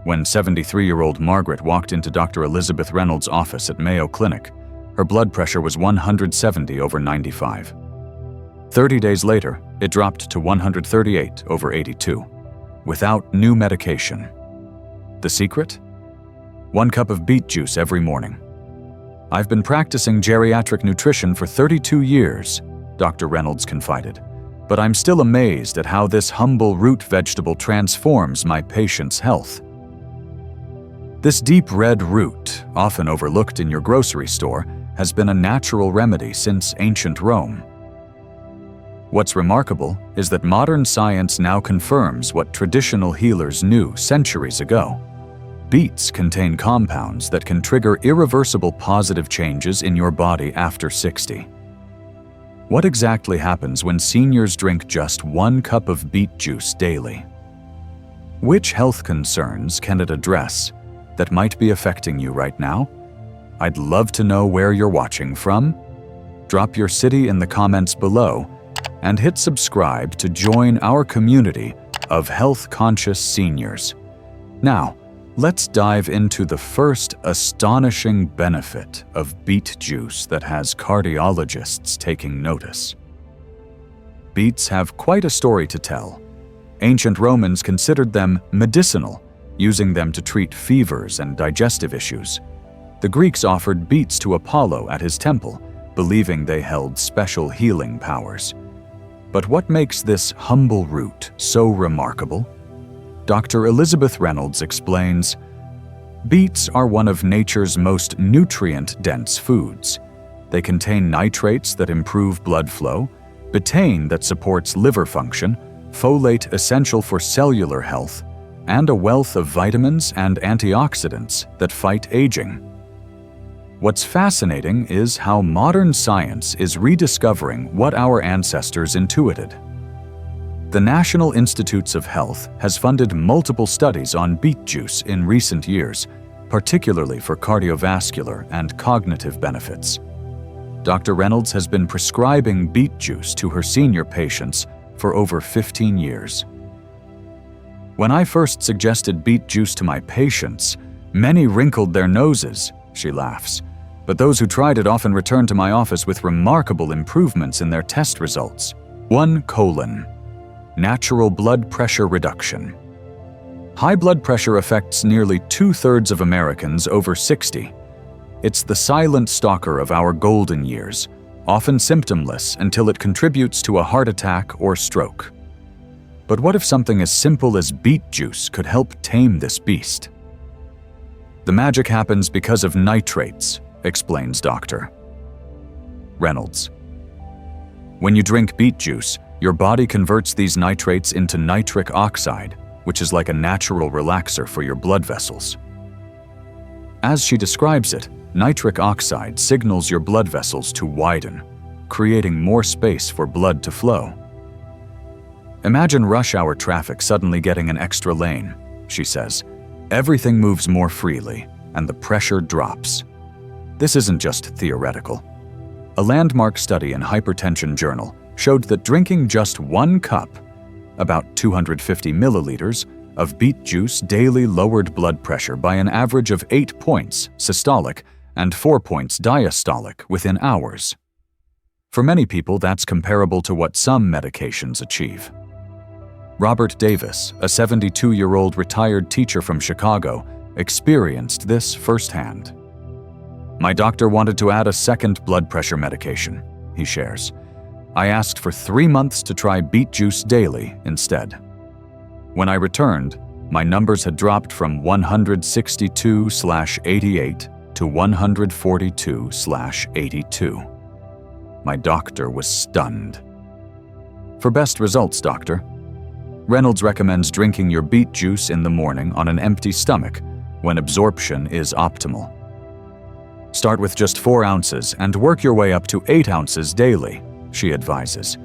when 73-year-old Margaret walked into Dr. Elizabeth Reynolds' office at Mayo Clinic. Her blood pressure was 170/95. 30 days later, it dropped to 138/82, without new medication. The secret? 1 cup of beet juice every morning. "I've been practicing geriatric nutrition for 32 years, Dr. Reynolds confided, but I'm still amazed at how this humble root vegetable transforms my patients' health." This deep red root, often overlooked in your grocery store, has been a natural remedy since ancient Rome. What's remarkable is that modern science now confirms what traditional healers knew centuries ago. Beets contain compounds that can trigger irreversible positive changes in your body after 60. What exactly happens when seniors drink just 1 cup of beet juice daily? Which health concerns can it address that might be affecting you right now? I'd love to know where you're watching from. Drop your city in the comments below and hit subscribe to join our community of health-conscious seniors. Now, let's dive into the first astonishing benefit of beet juice that has cardiologists taking notice. Beets have quite a story to tell. Ancient Romans considered them medicinal, using them to treat fevers and digestive issues. The Greeks offered beets to Apollo at his temple, believing they held special healing powers. But what makes this humble root so remarkable? Dr. Elizabeth Reynolds explains, "Beets are one of nature's most nutrient-dense foods. They contain nitrates that improve blood flow, betaine that supports liver function, folate essential for cellular health, and a wealth of vitamins and antioxidants that fight aging." What's fascinating is how modern science is rediscovering what our ancestors intuited. The National Institutes of Health has funded multiple studies on beet juice in recent years, particularly for cardiovascular and cognitive benefits. Dr. Reynolds has been prescribing beet juice to her senior patients for over 15 years. "When I first suggested beet juice to my patients, many wrinkled their noses," she laughs. "But those who tried it often returned to my office with remarkable improvements in their test results." 1. Natural blood pressure reduction. High blood pressure affects nearly 2/3 of Americans over 60. It's the silent stalker of our golden years, often symptomless until it contributes to a heart attack or stroke. But what if something as simple as beet juice could help tame this beast? "The magic happens because of nitrates," explains Dr. Reynolds. "When you drink beet juice, your body converts these nitrates into nitric oxide, which is like a natural relaxer for your blood vessels. As she describes it, nitric oxide signals your blood vessels to widen, creating more space for blood to flow. Imagine rush hour traffic suddenly getting an extra lane," she says. "Everything moves more freely, and the pressure drops." This isn't just theoretical. A landmark study in Hypertension Journal showed that drinking just 1 cup, about 250 milliliters, of beet juice daily lowered blood pressure by an average of 8 points systolic and 4 points diastolic within hours. For many people, that's comparable to what some medications achieve. Robert Davis, a 72-year-old retired teacher from Chicago, experienced this firsthand. "My doctor wanted to add a second blood pressure medication," he shares. "I asked for 3 months to try beet juice daily instead. When I returned, my numbers had dropped from 162/88 to 142/82. My doctor was stunned." For best results, Dr. Reynolds recommends drinking your beet juice in the morning on an empty stomach when absorption is optimal. "Start with just 4 ounces and work your way up to 8 ounces daily," she advises.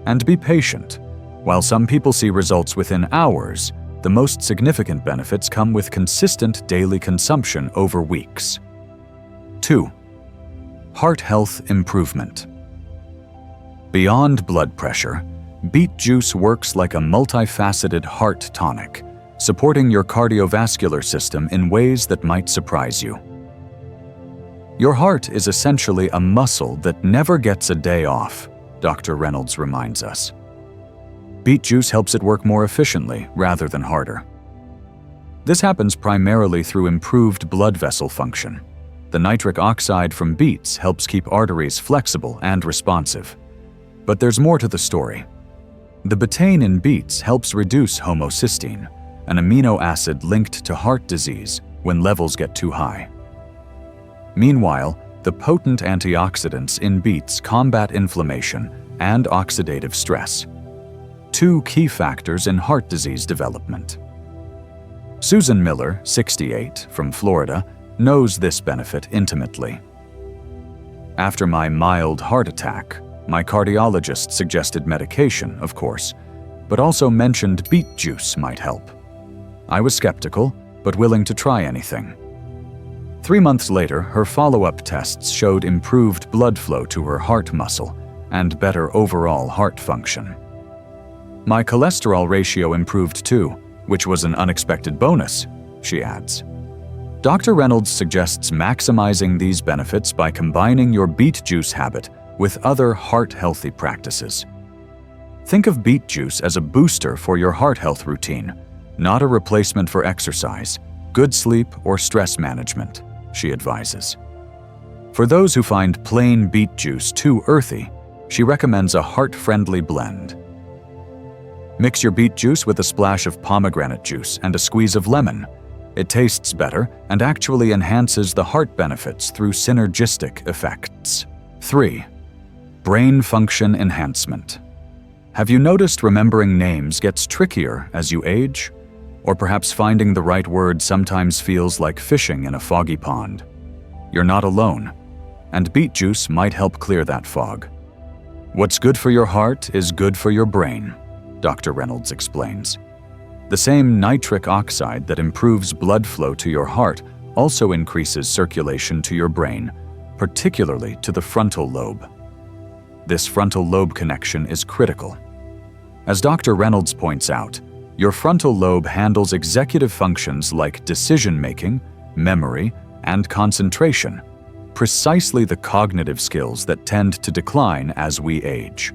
"And be patient. While some people see results within hours, the most significant benefits come with consistent daily consumption over weeks." 2. Heart health improvement. Beyond blood pressure, beet juice works like a multifaceted heart tonic, supporting your cardiovascular system in ways that might surprise you. Your heart is essentially a muscle that never gets a day off, Dr. Reynolds reminds us. Beet juice helps it work more efficiently rather than harder. This happens primarily through improved blood vessel function. The nitric oxide from beets helps keep arteries flexible and responsive. But there's more to the story. The betaine in beets helps reduce homocysteine, an amino acid linked to heart disease when levels get too high. Meanwhile, the potent antioxidants in beets combat inflammation and oxidative stress, two key factors in heart disease development. Susan Miller, 68, from Florida, knows this benefit intimately. After my mild heart attack, my cardiologist suggested medication, of course, but also mentioned beet juice might help. I was skeptical, but willing to try anything. 3 months later, her follow-up tests showed improved blood flow to her heart muscle and better overall heart function. My cholesterol ratio improved too, which was an unexpected bonus, she adds. Dr. Reynolds suggests maximizing these benefits by combining your beet juice habit with other heart-healthy practices. Think of beet juice as a booster for your heart health routine, not a replacement for exercise, good sleep, or stress management, she advises. For those who find plain beet juice too earthy, she recommends a heart-friendly blend. Mix your beet juice with a splash of pomegranate juice and a squeeze of lemon. It tastes better and actually enhances the heart benefits through synergistic effects. 3. Brain function enhancement. Have you noticed remembering names gets trickier as you age? Or perhaps finding the right word sometimes feels like fishing in a foggy pond? You're not alone, and beet juice might help clear that fog. What's good for your heart is good for your brain, Dr. Reynolds explains. The same nitric oxide that improves blood flow to your heart also increases circulation to your brain, particularly to the frontal lobe. This frontal lobe connection is critical. As Dr. Reynolds points out, your frontal lobe handles executive functions like decision-making, memory, and concentration, precisely the cognitive skills that tend to decline as we age.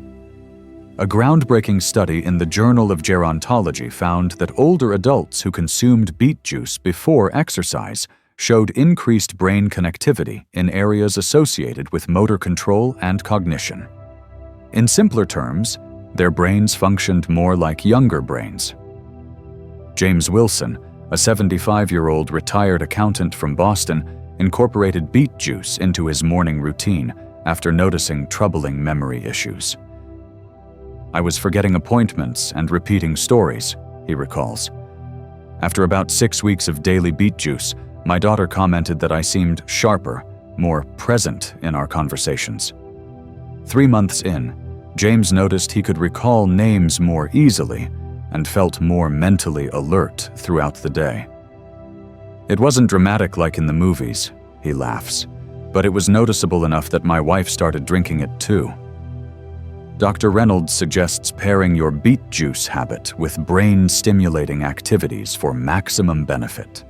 A groundbreaking study in the Journal of Gerontology found that older adults who consumed beet juice before exercise showed increased brain connectivity in areas associated with motor control and cognition. In simpler terms, their brains functioned more like younger brains. James Wilson, a 75-year-old retired accountant from Boston, incorporated beet juice into his morning routine after noticing troubling memory issues. I was forgetting appointments and repeating stories, he recalls. After about 6 weeks of daily beet juice, my daughter commented that I seemed sharper, more present in our conversations. 3 months in, James noticed he could recall names more easily and felt more mentally alert throughout the day. It wasn't dramatic like in the movies, he laughs, but it was noticeable enough that my wife started drinking it too. Dr. Reynolds suggests pairing your beet juice habit with brain-stimulating activities for maximum benefit.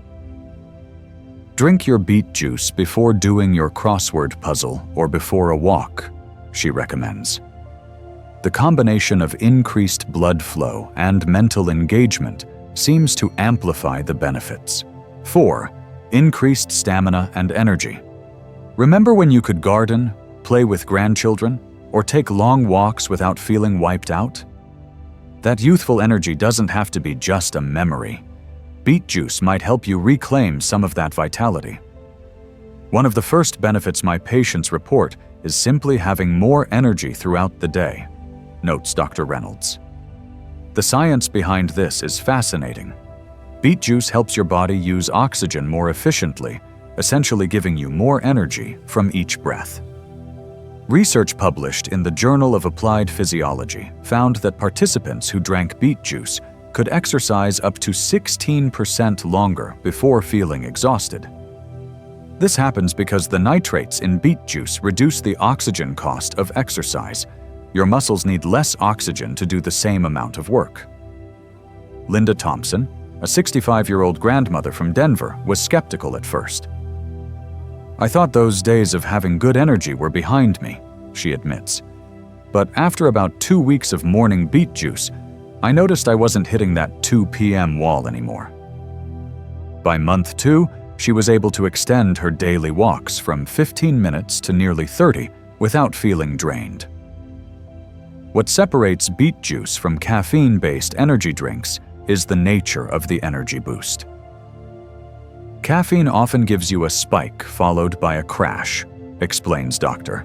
Drink your beet juice before doing your crossword puzzle or before a walk, she recommends. The combination of increased blood flow and mental engagement seems to amplify the benefits. 4. Increased stamina and energy. Remember when you could garden, play with grandchildren, or take long walks without feeling wiped out? That youthful energy doesn't have to be just a memory. Beet juice might help you reclaim some of that vitality. One of the first benefits my patients report is simply having more energy throughout the day, notes Dr. Reynolds. The science behind this is fascinating. Beet juice helps your body use oxygen more efficiently, essentially giving you more energy from each breath. Research published in the Journal of Applied Physiology found that participants who drank beet juice could exercise up to 16% longer before feeling exhausted. This happens because the nitrates in beet juice reduce the oxygen cost of exercise. Your muscles need less oxygen to do the same amount of work. Linda Thompson, a 65-year-old grandmother from Denver, was skeptical at first. "I thought those days of having good energy were behind me," she admits. "But after about 2 weeks of morning beet juice, I noticed I wasn't hitting that 2 p.m. wall anymore." By month 2, she was able to extend her daily walks from 15 minutes to nearly 30 without feeling drained. What separates beet juice from caffeine-based energy drinks is the nature of the energy boost. "Caffeine often gives you a spike followed by a crash," explains Dr.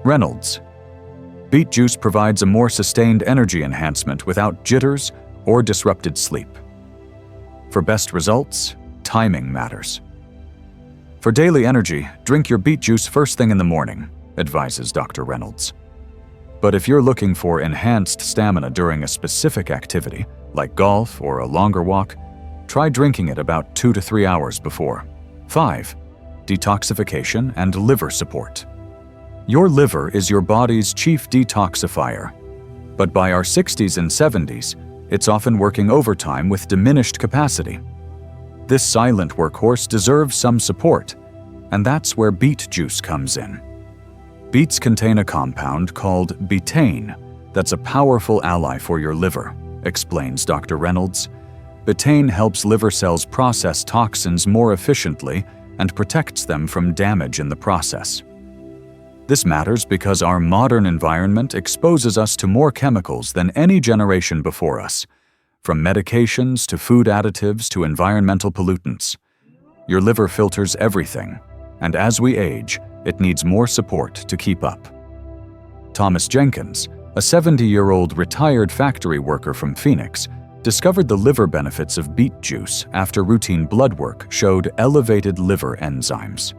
Reynolds. "Beet juice provides a more sustained energy enhancement without jitters or disrupted sleep. For best results, timing matters. For daily energy, drink your beet juice first thing in the morning," advises Dr. Reynolds. "But if you're looking for enhanced stamina during a specific activity, like golf or a longer walk, try drinking it about 2 to 3 hours before." 5. Detoxification and liver support. Your liver is your body's chief detoxifier, but by our 60s and 70s, it's often working overtime with diminished capacity. This silent workhorse deserves some support, and that's where beet juice comes in. Beets contain a compound called betaine that's a powerful ally for your liver, explains Dr. Reynolds. Betaine helps liver cells process toxins more efficiently and protects them from damage in the process. This matters because our modern environment exposes us to more chemicals than any generation before us, from medications to food additives to environmental pollutants. Your liver filters everything, and as we age, it needs more support to keep up. Thomas Jenkins, a 70-year-old retired factory worker from Phoenix, discovered the liver benefits of beet juice after routine blood work showed elevated liver enzymes.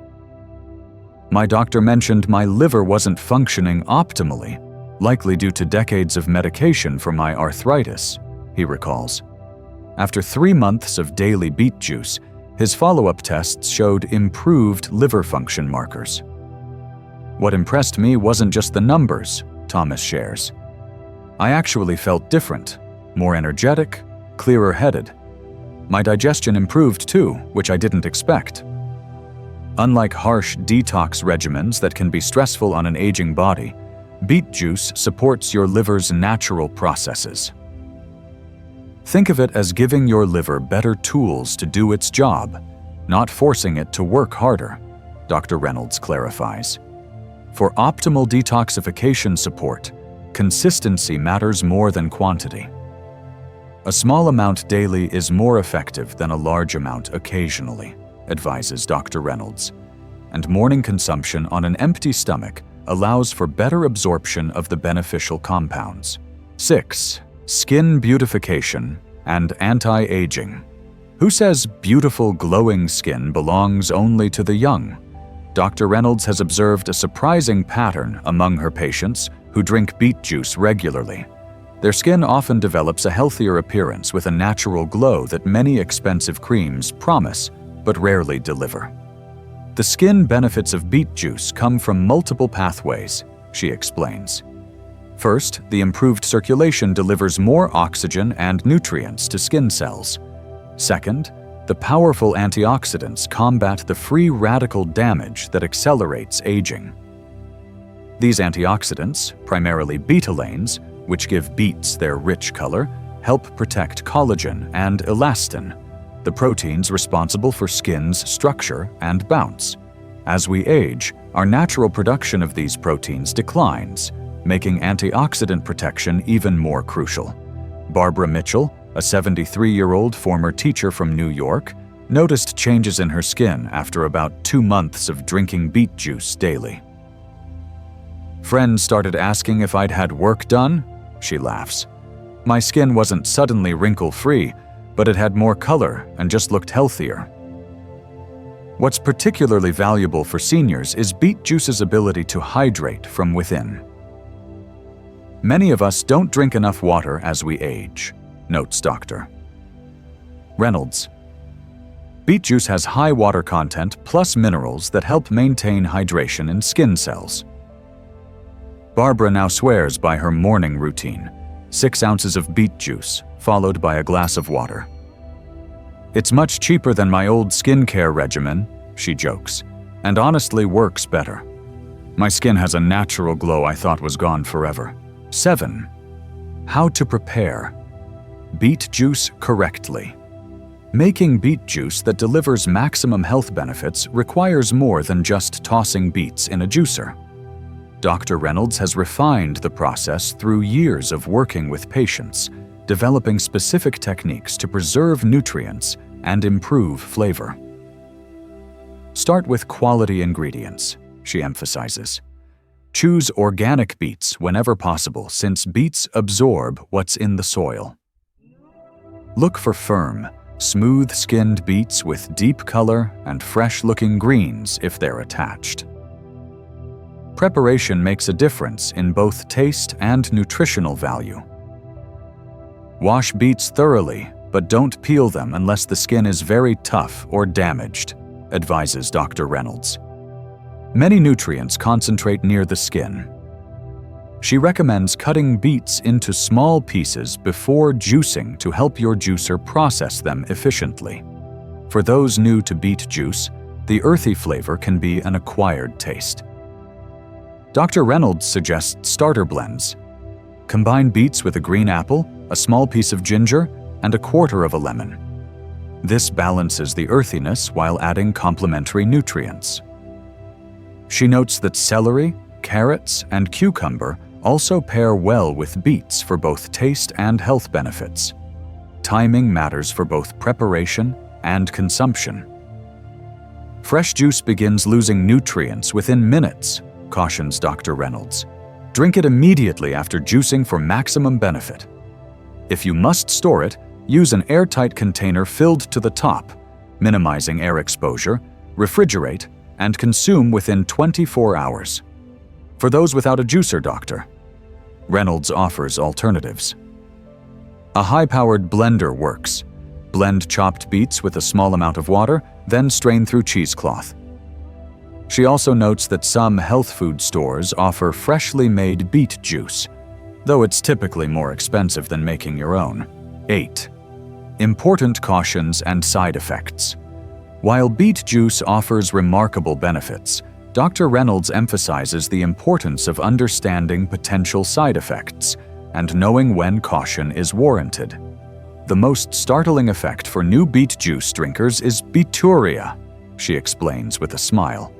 "My doctor mentioned my liver wasn't functioning optimally, likely due to decades of medication for my arthritis," he recalls. After 3 months of daily beet juice, his follow-up tests showed improved liver function markers. "What impressed me wasn't just the numbers," Thomas shares. "I actually felt different, more energetic, clearer-headed. My digestion improved too, which I didn't expect." Unlike harsh detox regimens that can be stressful on an aging body, beet juice supports your liver's natural processes. Think of it as giving your liver better tools to do its job, not forcing it to work harder, Dr. Reynolds clarifies. For optimal detoxification support, consistency matters more than quantity. A small amount daily is more effective than a large amount occasionally, advises Dr. Reynolds, and morning consumption on an empty stomach allows for better absorption of the beneficial compounds. 6. Skin beautification and anti-aging. Who says beautiful, glowing skin belongs only to the young? Dr. Reynolds has observed a surprising pattern among her patients who drink beet juice regularly. Their skin often develops a healthier appearance with a natural glow that many expensive creams promise but rarely deliver. The skin benefits of beet juice come from multiple pathways, she explains. First, the improved circulation delivers more oxygen and nutrients to skin cells. Second, the powerful antioxidants combat the free radical damage that accelerates aging. These antioxidants, primarily betalains, which give beets their rich color, help protect collagen and elastin, the proteins responsible for skin's structure and bounce. As we age, our natural production of these proteins declines, making antioxidant protection even more crucial. Barbara Mitchell, a 73-year-old former teacher from New York, noticed changes in her skin after about 2 months of drinking beet juice daily. "Friends started asking if I'd had work done," she laughs. "My skin wasn't suddenly wrinkle-free, but it had more color and just looked healthier." What's particularly valuable for seniors is beet juice's ability to hydrate from within. Many of us don't drink enough water as we age, notes Dr. Reynolds. Beet juice has high water content plus minerals that help maintain hydration in skin cells. Barbara now swears by her morning routine: 6 ounces of beet juice, followed by a glass of water, "It's much cheaper than my old skincare regimen," she jokes, "and honestly works better. My skin has a natural glow I thought was gone forever." 7. How to prepare. Beet juice correctly. Making beet juice that delivers maximum health benefits requires more than just tossing beets in a juicer. Dr. Reynolds has refined the process through years of working with patients, developing specific techniques to preserve nutrients and improve flavor. Start with quality ingredients, she emphasizes. Choose organic beets whenever possible, since beets absorb what's in the soil. Look for firm, smooth-skinned beets with deep color and fresh-looking greens if they're attached. Preparation makes a difference in both taste and nutritional value. Wash beets thoroughly, but don't peel them unless the skin is very tough or damaged, advises Dr. Reynolds. Many nutrients concentrate near the skin. She recommends cutting beets into small pieces before juicing to help your juicer process them efficiently. For those new to beet juice, the earthy flavor can be an acquired taste. Dr. Reynolds suggests starter blends. Combine beets with a green apple, a small piece of ginger, and a quarter of a lemon. This balances the earthiness while adding complementary nutrients. She notes that celery, carrots, and cucumber also pair well with beets for both taste and health benefits. Timing matters for both preparation and consumption. Fresh juice begins losing nutrients within minutes, cautions Dr. Reynolds. Drink it immediately after juicing for maximum benefit. If you must store it, use an airtight container filled to the top, minimizing air exposure, refrigerate, and consume within 24 hours. For those without a juicer, Dr. Reynolds offers alternatives. A high-powered blender works. Blend chopped beets with a small amount of water, then strain through cheesecloth. She also notes that some health food stores offer freshly made beet juice, though it's typically more expensive than making your own. 8. Important cautions and side effects. While beet juice offers remarkable benefits, Dr. Reynolds emphasizes the importance of understanding potential side effects and knowing when caution is warranted. The most startling effect for new beet juice drinkers is beeturia, she explains with a smile.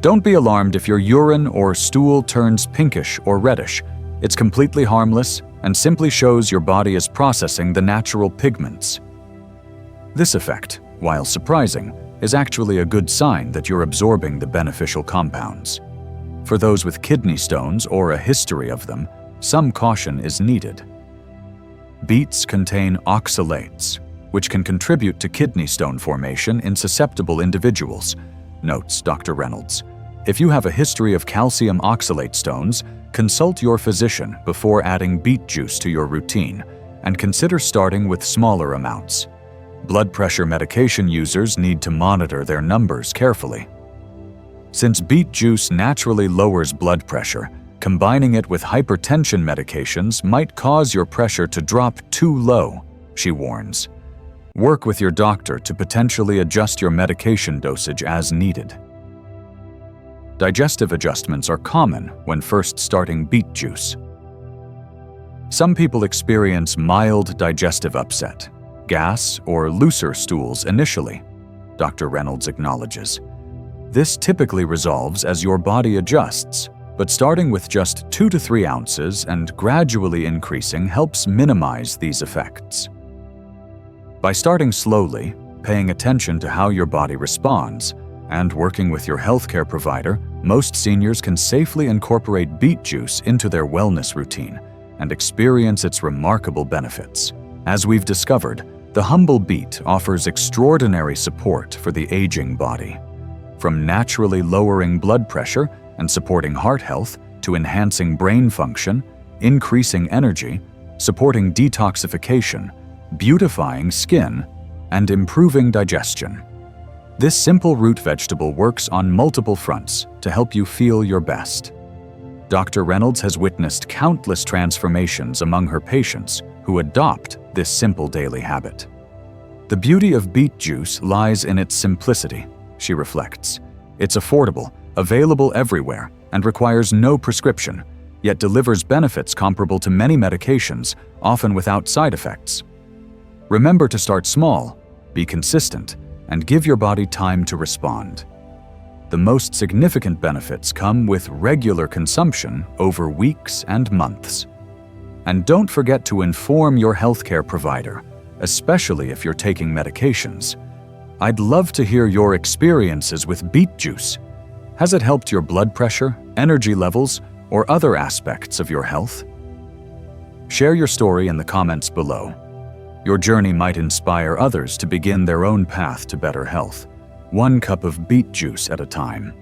Don't be alarmed if your urine or stool turns pinkish or reddish. It's completely harmless and simply shows your body is processing the natural pigments. This effect, while surprising, is actually a good sign that you're absorbing the beneficial compounds. For those with kidney stones or a history of them, some caution is needed. Beets contain oxalates, which can contribute to kidney stone formation in susceptible individuals, notes Dr. Reynolds. If you have a history of calcium oxalate stones, consult your physician before adding beet juice to your routine, and consider starting with smaller amounts. Blood pressure medication users need to monitor their numbers carefully. Since beet juice naturally lowers blood pressure, combining it with hypertension medications might cause your pressure to drop too low, she warns. Work with your doctor to potentially adjust your medication dosage as needed. Digestive adjustments are common when first starting beet juice. Some people experience mild digestive upset, gas, or looser stools initially, Dr. Reynolds acknowledges. This typically resolves as your body adjusts, but starting with just 2 to 3 ounces and gradually increasing helps minimize these effects. By starting slowly, paying attention to how your body responds, and working with your healthcare provider, most seniors can safely incorporate beet juice into their wellness routine and experience its remarkable benefits. As we've discovered, the humble beet offers extraordinary support for the aging body. From naturally lowering blood pressure and supporting heart health to enhancing brain function, increasing energy, supporting detoxification, beautifying skin, and improving digestion. This simple root vegetable works on multiple fronts to help you feel your best. Dr. Reynolds has witnessed countless transformations among her patients who adopt this simple daily habit. The beauty of beet juice lies in its simplicity, she reflects. It's affordable, available everywhere, and requires no prescription, yet delivers benefits comparable to many medications, often without side effects. Remember to start small, be consistent, and give your body time to respond. The most significant benefits come with regular consumption over weeks and months. And don't forget to inform your healthcare provider, especially if you're taking medications. I'd love to hear your experiences with beet juice. Has it helped your blood pressure, energy levels, or other aspects of your health? Share your story in the comments below. Your journey might inspire others to begin their own path to better health, one cup of beet juice at a time.